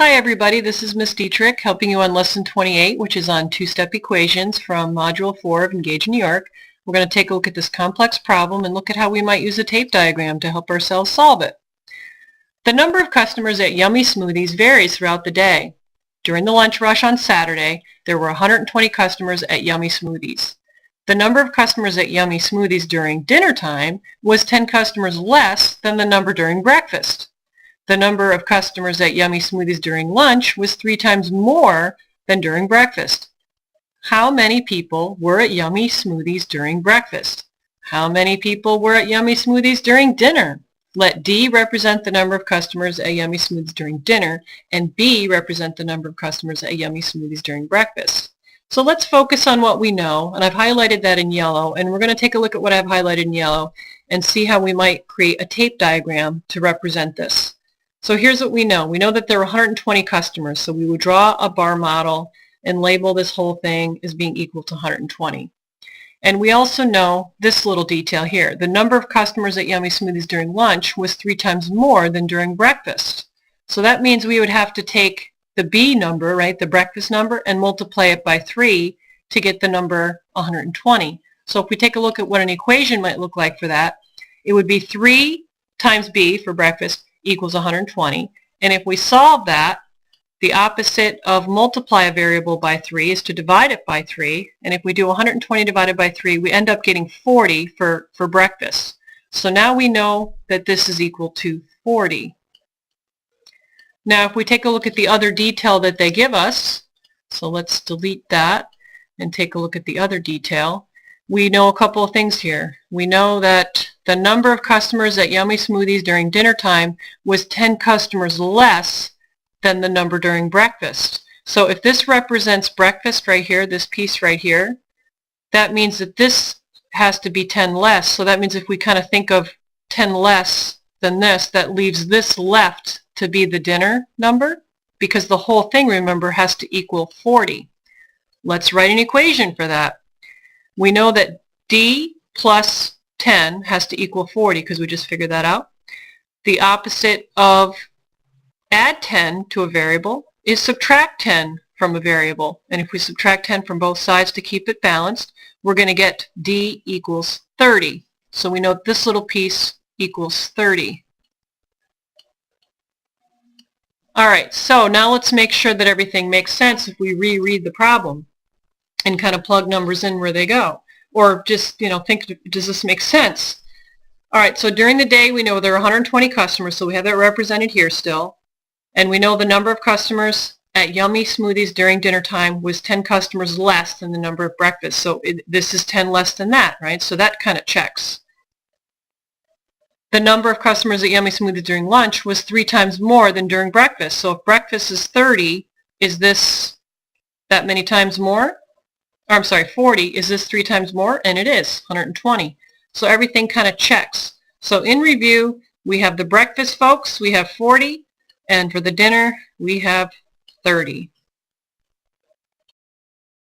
Hi everybody, this is Miss Dietrich helping you on Lesson 28, which is on two-step equations from Module 4 of Engage New York. We're going to take a look at this complex problem and look at how we might use a tape diagram to help ourselves solve it. The number of customers at Yummy Smoothies varies throughout the day. During the lunch rush on Saturday, there were 120 customers at Yummy Smoothies. The number of customers at Yummy Smoothies during dinner time was 10 customers less than the number during breakfast. The number of customers at Yummy Smoothies during lunch was 3 times more than during breakfast. How many people were at Yummy Smoothies during breakfast? How many people were at Yummy Smoothies during dinner? Let D represent the number of customers at Yummy Smoothies during dinner, and B represent the number of customers at Yummy Smoothies during breakfast. So let's focus on what we know, and I've highlighted that in yellow, and we're going to take a look at what I've highlighted in yellow and see how we might create a tape diagram to represent this. So here's what we know. We know that there are 120 customers, so we would draw a bar model and label this whole thing as being equal to 120. And we also know this little detail here. The number of customers at Yummy Smoothies during lunch was 3 times more than during breakfast. So that means we would have to take the B number, right, the breakfast number, and multiply it by 3 to get the number 120. So if we take a look at what an equation might look like for that, it would be 3 times B for breakfast equals 120. And if we solve that, the opposite of multiply a variable by 3 is to divide it by 3. And if we do 120 divided by 3, we end up getting 40 for breakfast. So now we know that this is equal to 40. Now if we take a look at the other detail that they give us, so let's delete that and take a look at the other detail. We know a couple of things here. We know that the number of customers at Yummy Smoothies during dinner time was 10 customers less than the number during breakfast. So if this represents breakfast right here, this piece right here, that means that this has to be 10 less. So that means if we kind of think of 10 less than this, that leaves this left to be the dinner number, because the whole thing, remember, has to equal 40. Let's write an equation for that. We know that D plus 10 has to equal 40 because we just figured that out. The opposite of add 10 to a variable is subtract 10 from a variable. And if we subtract 10 from both sides to keep it balanced, we're going to get D equals 30. So we know this little piece equals 30. All right, so now let's make sure that everything makes sense if we reread the problem and kind of plug numbers in where they go. Or just, think, does this make sense? All right, so during the day we know there are 120 customers, so we have that represented here still. And we know the number of customers at Yummy Smoothies during dinner time was 10 customers less than the number of breakfast. So this is 10 less than that, right? So that kind of checks. The number of customers at Yummy Smoothies during lunch was 3 times more than during breakfast. So if breakfast is 30, is this that many times more? Or, I'm sorry, 40. Is this 3 times more? And it is, 120. So everything kind of checks. So in review, we have the breakfast folks, we have 40, and for the dinner, we have 30.